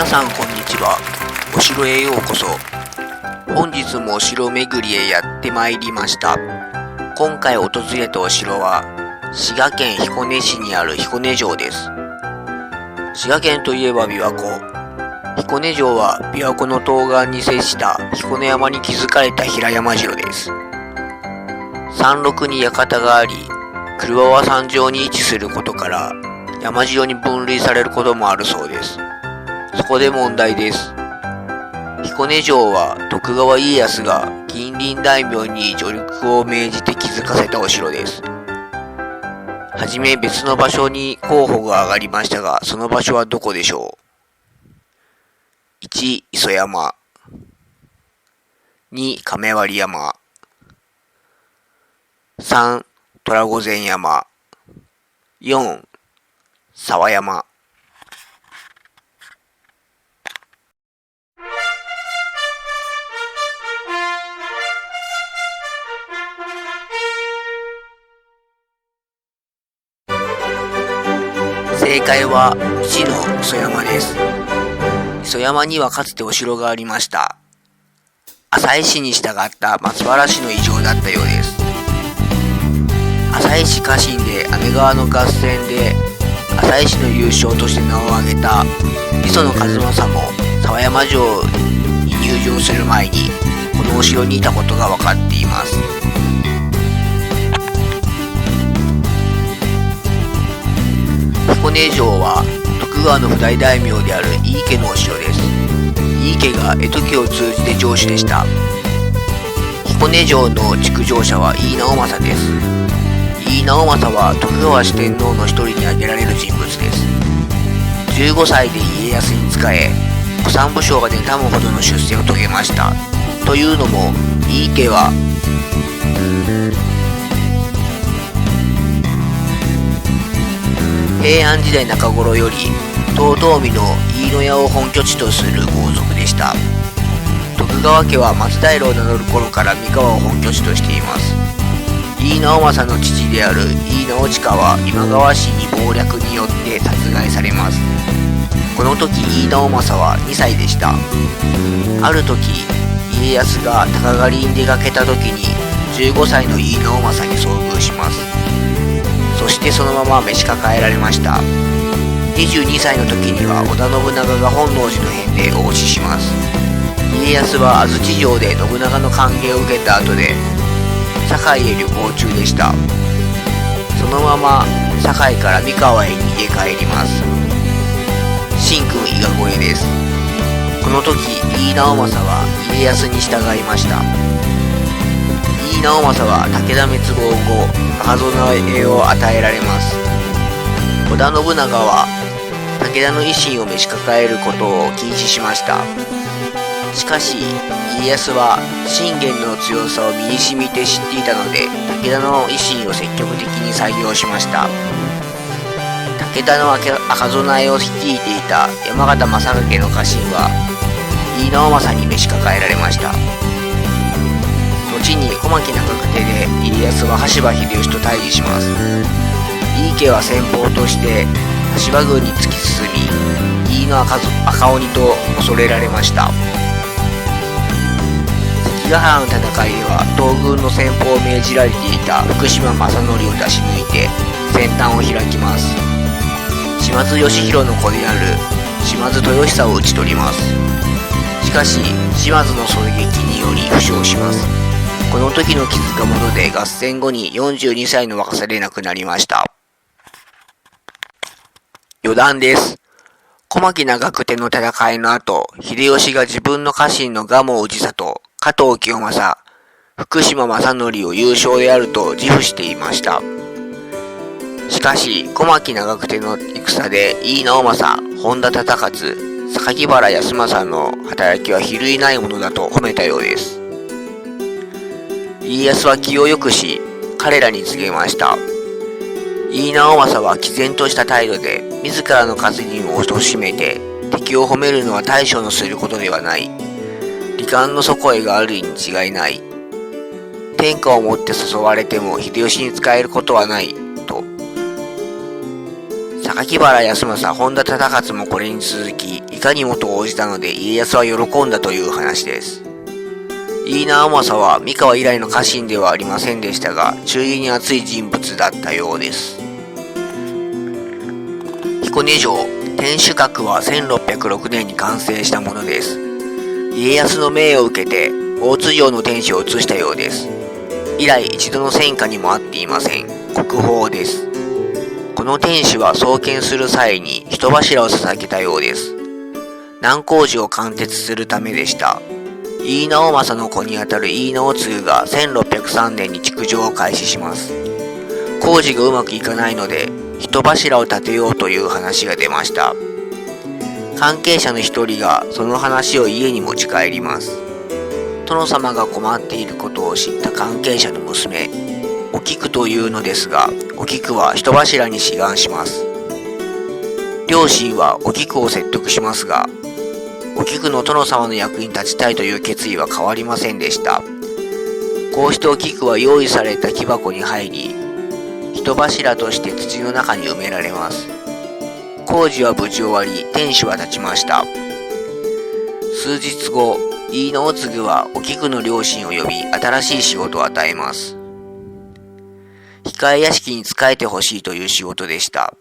皆さんこんにちは。お城へようこそ。本日もお城巡りへやってまいりました。今回訪れたお城は滋賀県彦根市にある彦根城です。滋賀県といえば琵琶湖。彦根城は琵琶湖の東岸に接した彦根山に築かれた平山城です。山麓に館があり、曲輪山上に位置することから山城に分類されることもあるそうです。そこで問題です。彦根城は徳川家康が近隣大名に助力を命じて築かせたお城です。はじめ別の場所に候補が上がりましたが、その場所はどこでしょう。1. 磯山 2. 亀割山 3. 虎御前山 4. 沢山。正解は1の磯山です。磯山にはかつてお城がありました。浅井氏に従った松原氏の異常だったようです。浅井氏家臣で姉川の合戦で浅井氏の優勝として名を挙げた磯野和正も沢山城に入城する前にこのお城にいたことが分かっています。彦根城は徳川の譜代大名である井伊家のお城です。井伊家が絵解きを通じて城主でした。彦根城の築城者は井伊直政です。井伊直政は徳川四天王の一人に挙げられる人物です。15歳で家康に仕え、古参武将が妬むほどの出世を遂げました。というのも井伊家は平安時代中頃より遠江の飯野屋を本拠地とする豪族でした。徳川家は松平を名乗る頃から三河を本拠地としています。井伊直政の父である井伊直親は今川氏に謀略によって殺害されます。この時井伊直政は2歳でした。ある時家康が鷹狩りに出かけた時に15歳の井伊直政に遭遇します。そしてそのまま召し抱えられました。22歳の時には織田信長が本能寺の変で応死します。家康は安土城で信長の歓迎を受けた後で堺へ旅行中でした。そのまま堺から三河へ逃げ帰ります。神君伊賀越えです。この時井伊直政は家康に従いました。井伊直政は武田滅亡後赤備えを与えられます。織田信長は武田の維新を召し抱えることを禁止しました。しかし家康は信玄の強さを身に染みて知っていたので武田の維新を積極的に採用しました。武田の赤備えを率いていた山形正景の家臣は井伊直政に召し抱えられました。後に小牧長久手で家康は羽柴秀吉と対峙します。井伊家は先鋒として羽柴軍に突き進み井伊の赤鬼と恐れられました。関ヶ原の戦いでは東軍の先鋒を命じられていた福島正則を出し抜いて先端を開きます。島津義弘の子である島津豊久を討ち取ります。しかし島津の狙撃により負傷します。この時の傷がもので合戦後に42歳の若さで亡くなりました。余談です。小牧長久手の戦いの後、秀吉が自分の家臣の蒲生氏郷、加藤清正、福島正則を優勝であると自負していました。しかし小牧長久手の戦で井伊直政、本田忠勝、榊原康政の働きは比類ないものだと褒めたようです。家康は気を良くし彼らに告げました。井伊直政は毅然とした態度で自らの家人を貶めて敵を褒めるのは大将のすることではない。利官の底へがあるに違いない。天下をもって誘われても秀吉に仕えることはないと。榊原康政、本田忠勝もこれに続き、いかにもと応じたので家康は喜んだという話です。井伊直政は三河以来の家臣ではありませんでしたが、忠義に厚い人物だったようです。彦根城天守閣は1606年に完成したものです。家康の命を受けて大津城の天守を移したようです。以来一度の戦火にも遭っていません。国宝です。この天守は創建する際に人柱を捧げたようです。難工事を貫徹するためでした。井伊直政の子にあたる井伊直嗣が1603年に築城を開始します。工事がうまくいかないので人柱を建てようという話が出ました。関係者の一人がその話を家に持ち帰ります。殿様が困っていることを知った関係者の娘、お菊というのですが、お菊は人柱に志願します。両親はお菊を説得しますが、お菊の殿様の役に立ちたいという決意は変わりませんでした。こうしてお菊は用意された木箱に入り、人柱として土の中に埋められます。工事は無事終わり、天守は建ちました。数日後、井伊直嗣はお菊の両親を呼び、新しい仕事を与えます。控え屋敷に仕えてほしいという仕事でした。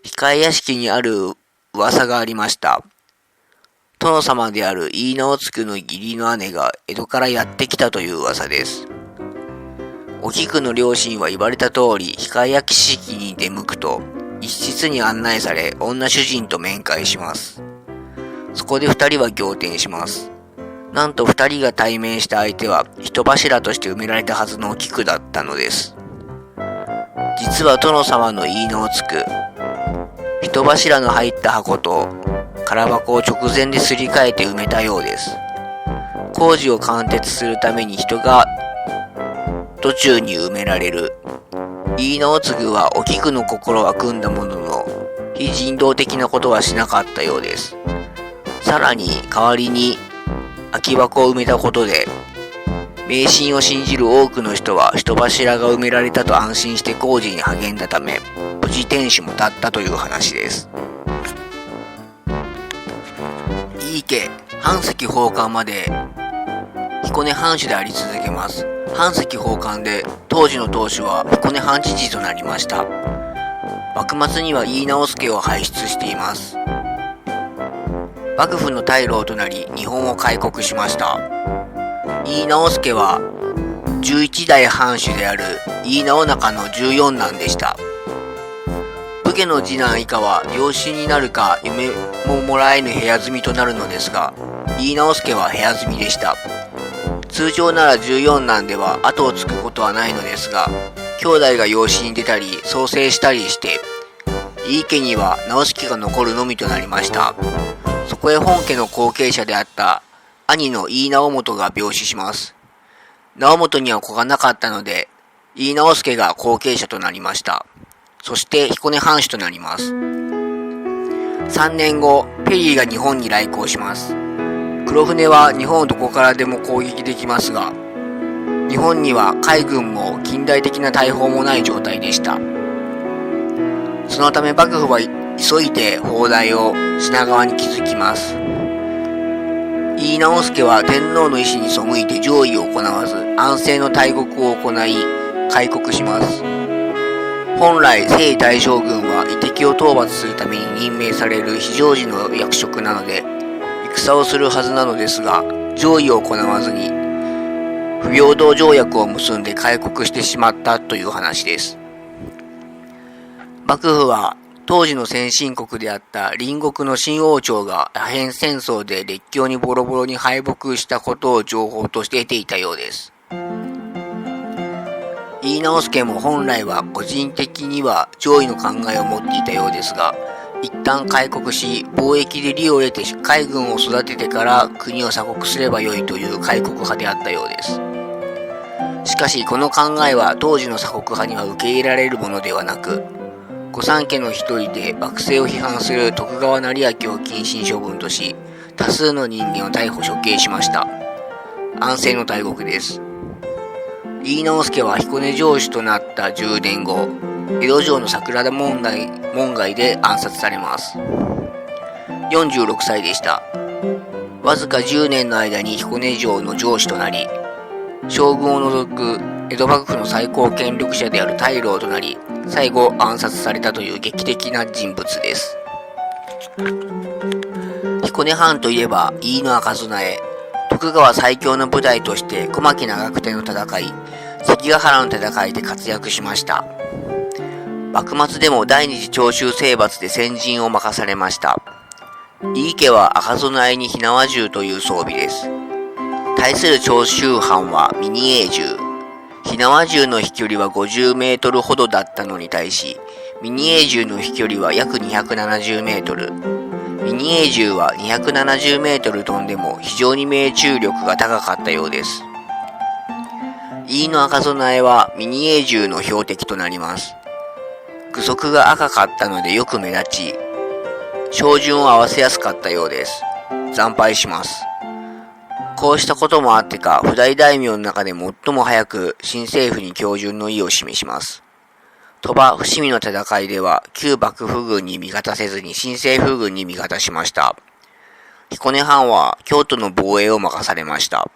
控え屋敷にある噂がありました。殿様である井伊直嗣の義理の姉が江戸からやってきたという噂です。お菊の両親は言われた通り控え屋敷に出向くと、一室に案内され女主人と面会します。そこで二人は仰天します。なんと二人が対面した相手は人柱として埋められたはずのお菊だったのです。実は殿様の井伊直嗣、人柱の入った箱と空箱を直前ですり替えて埋めたようです。工事を貫徹するために人が途中に埋められる。井伊直嗣はお菊の心は汲んだものの、非人道的なことはしなかったようです。さらに代わりに空き箱を埋めたことで、迷信を信じる多くの人は人柱が埋められたと安心して工事に励んだため、無事天守も建ったという話です。井伊家半石奉還まで彦根藩主であり続けます。半石奉還で当時の当主は彦根藩知事となりました。幕末には井伊直弼を輩出しています。幕府の大老となり日本を開国しました。井伊直弼は11代藩主である井伊直中の14男でした。武家の次男以下は養子になるか嫁ももらえぬ部屋住みとなるのですが、井伊直弼は部屋住みでした。通常なら14男では後を継ぐことはないのですが、兄弟が養子に出たり創生したりして、井伊家には直弼が残るのみとなりました。そこへ本家の後継者であった兄の井伊直元が病死します。直元には子がなかったので、井伊直弼が後継者となりました。そして彦根藩主となります。3年後、ペリーが日本に来航します。黒船は日本をどこからでも攻撃できますが、日本には海軍も近代的な大砲もない状態でした。そのため幕府は急いで砲台を品川に築きます。井伊直弼は天皇の意思に背いて攘夷を行わず、安政の大国を行い開国します。本来征夷大将軍は夷敵を討伐するために任命される非常時の役職なので、戦をするはずなのですが、攘夷を行わずに不平等条約を結んで開国してしまったという話です。幕府は当時の先進国であった隣国の新王朝がアヘン戦争で列強にボロボロに敗北したことを情報として得ていたようです。井伊直弼も本来は個人的には攘夷の考えを持っていたようですが、一旦開国し貿易で利を得て海軍を育ててから国を鎖国すればよいという開国派であったようです。しかしこの考えは当時の鎖国派には受け入れられるものではなく、御三家の一人で幕政を批判する徳川斉昭を謹慎処分とし、多数の人間を逮捕処刑しました。安政の大国です。井伊直弼は彦根城主となった10年後、江戸城の桜田門外で暗殺されます。46歳でした。わずか10年の間に彦根城の城主となり、将軍を除く江戸幕府の最高権力者である大老となり、最後暗殺されたという劇的な人物です。彦根藩といえば飯の赤備え、徳川最強の部隊として小牧長久手の戦い、関ヶ原の戦いで活躍しました。幕末でも第二次長州征伐で先陣を任されました。井伊家は赤備えに火縄銃という装備です。対する長州藩はミニエー銃。火縄銃の飛距離は50メートルほどだったのに対し、ミニエー銃の飛距離は約270メートル。ミニエー銃は270メートル飛んでも非常に命中力が高かったようです。飯の赤備えはミニエー銃の標的となります。具足が赤かったのでよく目立ち、照準を合わせやすかったようです。惨敗します。こうしたこともあってか、譜代大名の中で最も早く新政府に恭順の意を示します。鳥羽・伏見の戦いでは、旧幕府軍に味方せずに新政府軍に味方しました。彦根藩は京都の防衛を任されました。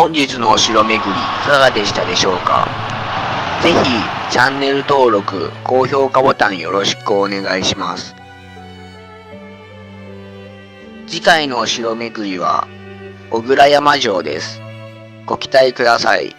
本日のお城巡りいかがでしたでしょうか。ぜひチャンネル登録、高評価ボタンよろしくお願いします。次回のお城巡りは小倉山城です。ご期待ください。